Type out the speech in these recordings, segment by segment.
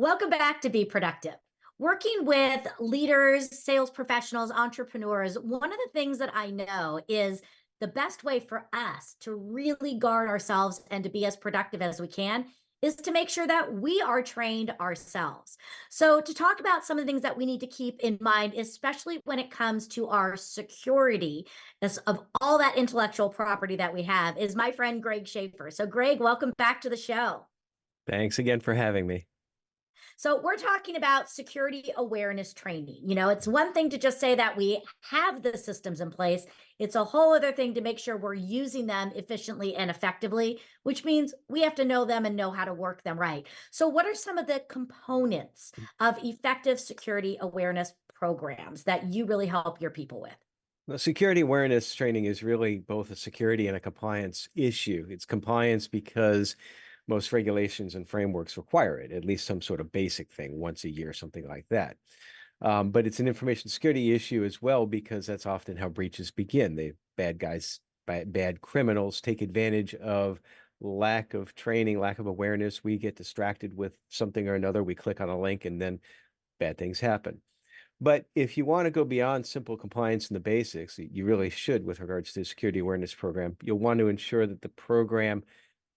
Welcome back to Be Productive. Working with leaders, sales professionals, entrepreneurs, one of the things that I know is the best way for us to really guard ourselves and to be as productive as we can is to make sure that we are trained ourselves. So, to talk about some of the things that we need to keep in mind, especially when it comes to our security of all that intellectual property that we have, is my friend Greg Schaefer. So, Greg, welcome back to the show. Thanks again for having me. So we're talking about security awareness training. It's one thing to just say that we have the systems in place. It's a whole other thing to make sure we're using them efficiently and effectively, which means we have to know them and know how to work them right. So what are some of the components of effective security awareness programs that you really help your people with? The security awareness training is really both a security and a compliance issue. It's compliance because most regulations and frameworks require it, at least some sort of basic thing once a year, something like that. But it's an information security issue as well because that's often how breaches begin. The bad guys, bad criminals take advantage of lack of training, lack of awareness. We get distracted with something or another. We click on a link and then bad things happen. But if you want to go beyond simple compliance and the basics, you really should with regards to the security awareness program. You'll want to ensure that the program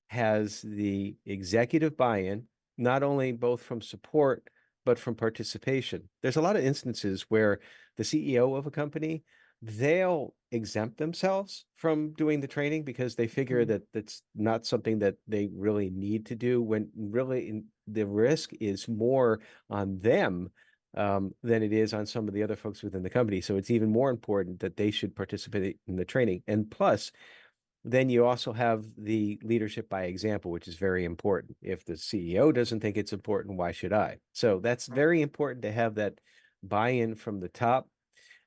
has the executive buy-in, not only both from support, but from participation. There's a lot of instances where the CEO of a company, they'll exempt themselves from doing the training because they figure that that's not something that they really need to do, when really the risk is more on them than it is on some of the other folks within the company. So it's even more important that they should participate in the training. And plus, then you also have the leadership by example, which is very important. If the CEO doesn't think it's important, why should I? So that's very important to have that buy-in from the top.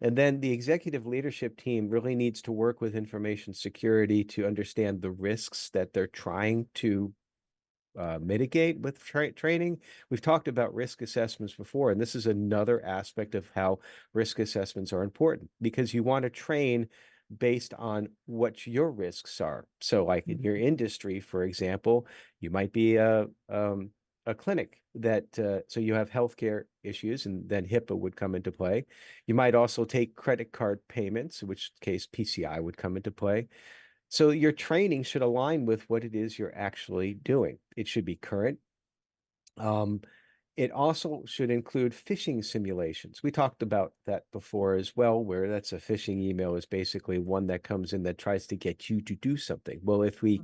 And then the executive leadership team really needs to work with information security to understand the risks that they're trying to mitigate with training. We've talked about risk assessments before, and this is another aspect of how risk assessments are important because you want to train based on what your risks are. So like in your industry, for example, you might be a clinic that, so you have healthcare issues and then HIPAA would come into play. You might also take credit card payments, in which case PCI would come into play. So your training should align with what it is you're actually doing. It should be current. It also should include phishing simulations. We talked about that before as well, where that's a phishing email is basically one that comes in that tries to get you to do something. Well, if we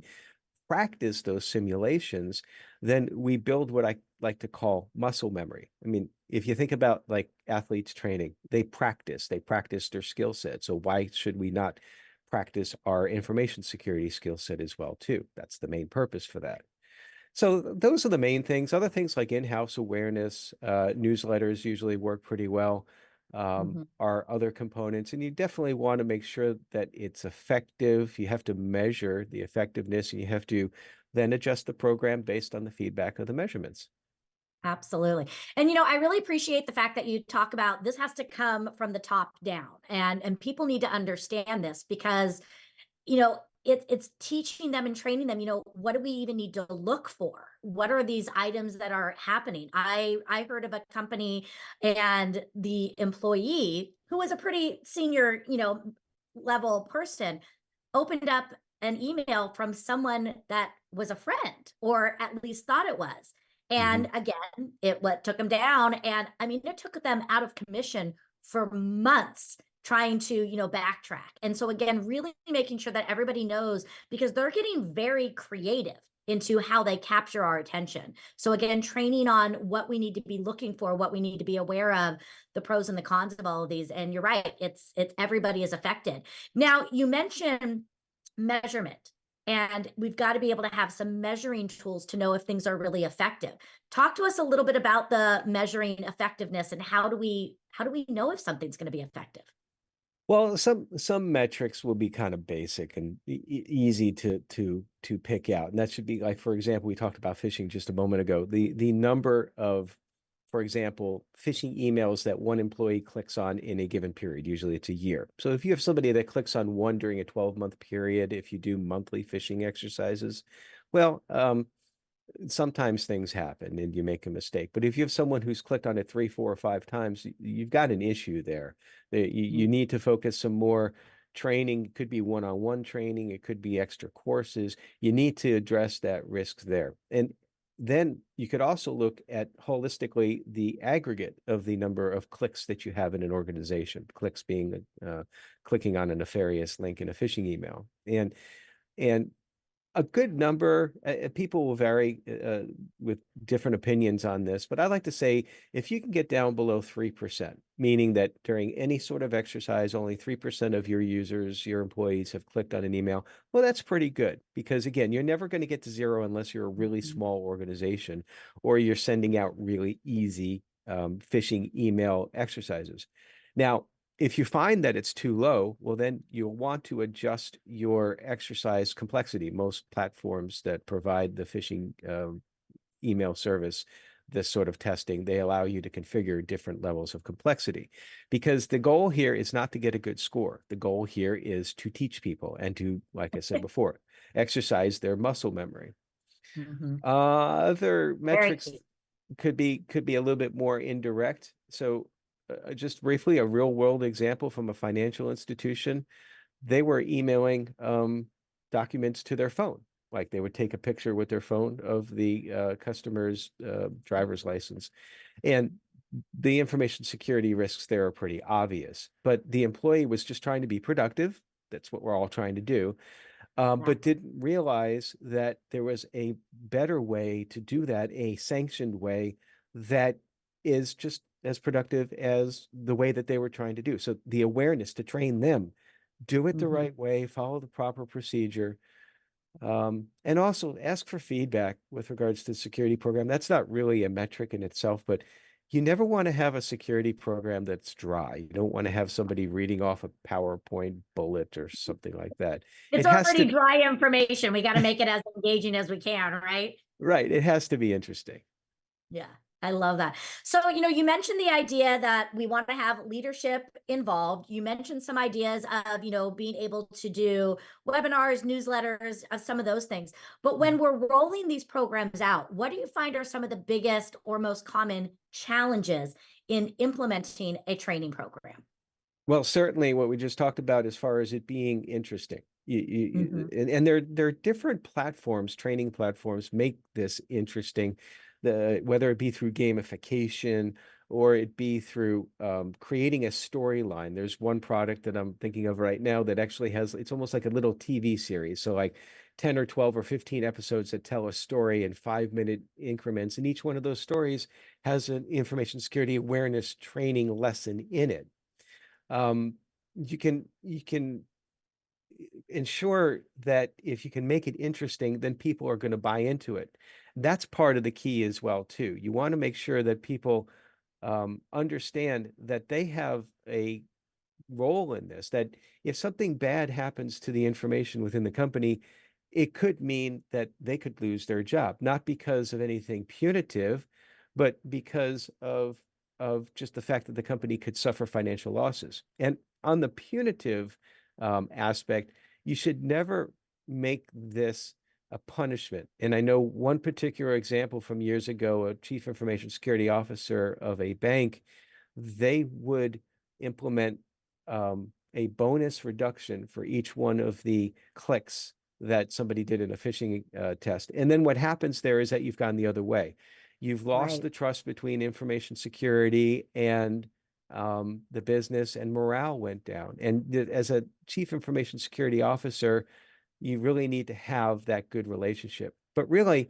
practice those simulations, then we build what I like to call muscle memory. I mean, if you think about like athletes training, they practice their skill set. So why should we not practice our information security skill set as well too? That's the main purpose for that. So those are the main things. Other things like in-house awareness, newsletters usually work pretty well, Mhm. are other components. And you definitely want to make sure that it's effective. You have to measure the effectiveness and you have to then adjust the program based on the feedback of the measurements. Absolutely. And I really appreciate the fact that you talk about this has to come from the top down, and people need to understand this because it's teaching them and training them. What do we even need to look for? What are these items that are happening? I heard of a company, and the employee, who was a pretty senior level person, opened up an email from someone that was a friend, or at least thought it was. Mhm. And again, it what took them down. And I mean, it took them out of commission for months trying to, backtrack. And so again, really making sure that everybody knows, because they're getting very creative into how they capture our attention. So again, training on what we need to be looking for, what we need to be aware of, the pros and the cons of all of these. And you're right, it's everybody is affected. Now, you mentioned measurement, and we've got to be able to have some measuring tools to know if things are really effective. Talk to us a little bit about the measuring effectiveness, and how do we know if something's going to be effective? Well, some metrics will be kind of basic and easy to pick out, and that should be like, for example, we talked about phishing just a moment ago. The number of, for example, phishing emails that one employee clicks on in a given period. Usually, it's a year. So if you have somebody that clicks on one during a 12-month period, if you do monthly phishing exercises, well, sometimes things happen and you make a mistake. But if you have someone who's clicked on it 3, 4, or 5 times, you've got an issue there. You need to focus some more training. It could be one-on-one training. It could be extra courses. You need to address that risk there. And then you could also look at holistically the aggregate of the number of clicks that you have in an organization, clicks being clicking on a nefarious link in a phishing email. And a good number, people will vary with different opinions on this, but I like to say if you can get down below 3%, meaning that during any sort of exercise, only 3% of your users, your employees have clicked on an email, well, that's pretty good because again, you're never going to get to zero unless you're a really small organization or you're sending out really easy phishing email exercises. Now, if you find that it's too low, well, then you'll want to adjust your exercise complexity. Most platforms that provide the phishing email service, this sort of testing, they allow you to configure different levels of complexity because the goal here is not to get a good score. The goal here is to teach people and to, like I said before, exercise their muscle memory. Other Very metrics key. could be a little bit more indirect. So just briefly, a real world example from a financial institution, they were emailing documents to their phone. Like they would take a picture with their phone of the customer's driver's license. And the information security risks there are pretty obvious, but the employee was just trying to be productive. That's what we're all trying to do. But didn't realize that there was a better way to do that, a sanctioned way that is just as productive as the way that they were trying to do. So the awareness to train them, do it the right way, follow the proper procedure, and also ask for feedback with regards to the security program. That's not really a metric in itself, but you never want to have a security program that's dry. You don't want to have somebody reading off a PowerPoint bullet or something like that. It's It has already to, dry information. We got to make it as engaging as we can, right? right, it has to be interesting. Yeah, I love that. So, you mentioned the idea that we want to have leadership involved. You mentioned some ideas of, being able to do webinars, newsletters, some of those things. But when we're rolling these programs out, what do you find are some of the biggest or most common challenges in implementing a training program? Well, certainly what we just talked about as far as it being interesting. And there are different platforms, training platforms make this interesting, whether it be through gamification or it be through creating a storyline. There's one product that I'm thinking of right now that actually has, it's almost like a little TV series. So like 10 or 12 or 15 episodes that tell a story in 5-minute increments. And each one of those stories has an information security awareness training lesson in it. You can ensure that if you can make it interesting, then people are going to buy into it. That's part of the key as well, too. You want to make sure that people understand that they have a role in this, that if something bad happens to the information within the company, it could mean that they could lose their job, not because of anything punitive, but because of just the fact that the company could suffer financial losses. And on the punitive aspect, you should never make this a punishment. And I know one particular example from years ago, a chief information security officer of a bank, they would implement a bonus reduction for each one of the clicks that somebody did in a phishing test. And then what happens there is that you've gone the other way. You've lost the trust between information security and the business, and morale went down. And as a chief information security officer, you really need to have that good relationship. But really,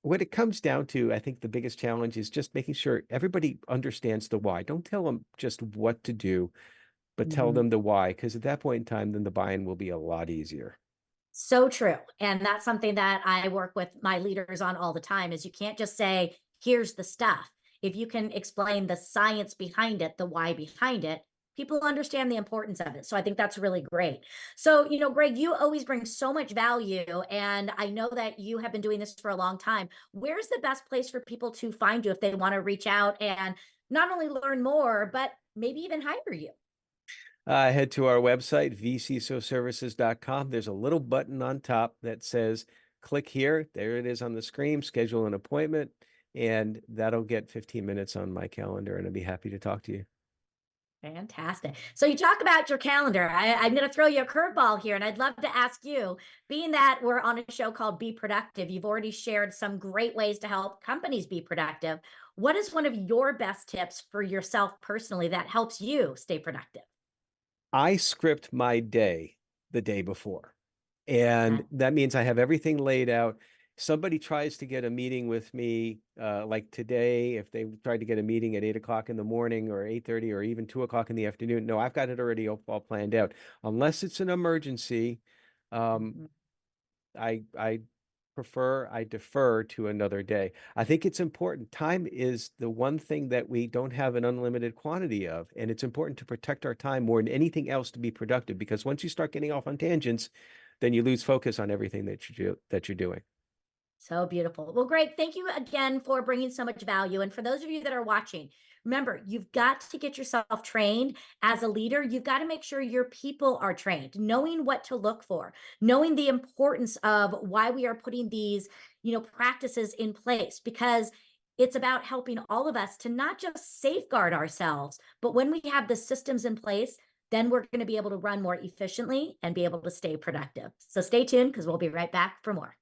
what it comes down to, I think the biggest challenge is just making sure everybody understands the why. Don't tell them just what to do, but tell them the why, because at that point in time, then the buy-in will be a lot easier. So true. And that's something that I work with my leaders on all the time is you can't just say, here's the stuff. If you can explain the science behind it, the why behind it, people understand the importance of it. So I think that's really great. So, Greg, you always bring so much value. And I know that you have been doing this for a long time. Where's the best place for people to find you if they want to reach out and not only learn more, but maybe even hire you? Head to our website, vcisoservices.com. There's a little button on top that says click here, there it is on the screen, schedule an appointment, and that'll get 15 minutes on my calendar, and I'd be happy to talk to you. Fantastic. So you talk about your calendar. I'm going to throw you a curveball here, and I'd love to ask you, being that we're on a show called Be Productive, you've already shared some great ways to help companies be productive. What is one of your best tips for yourself personally that helps you stay productive? I script my day the day before. And Okay. that means I have everything laid out. Somebody tries to get a meeting with me, like today, if they tried to get a meeting at 8 o'clock in the morning or 8:30 or even 2 o'clock in the afternoon. No, I've got it already all planned out. Unless it's an emergency, um, Mhm. I defer to another day. I think it's important. Time is the one thing that we don't have an unlimited quantity of, and it's important to protect our time more than anything else to be productive, because once you start getting off on tangents, then you lose focus on everything that you're doing. So beautiful. Well, Greg, thank you again for bringing so much value. And for those of you that are watching, remember, you've got to get yourself trained as a leader. You've got to make sure your people are trained, knowing what to look for, knowing the importance of why we are putting these, practices in place, because it's about helping all of us to not just safeguard ourselves, but when we have the systems in place, then we're going to be able to run more efficiently and be able to stay productive. So stay tuned because we'll be right back for more.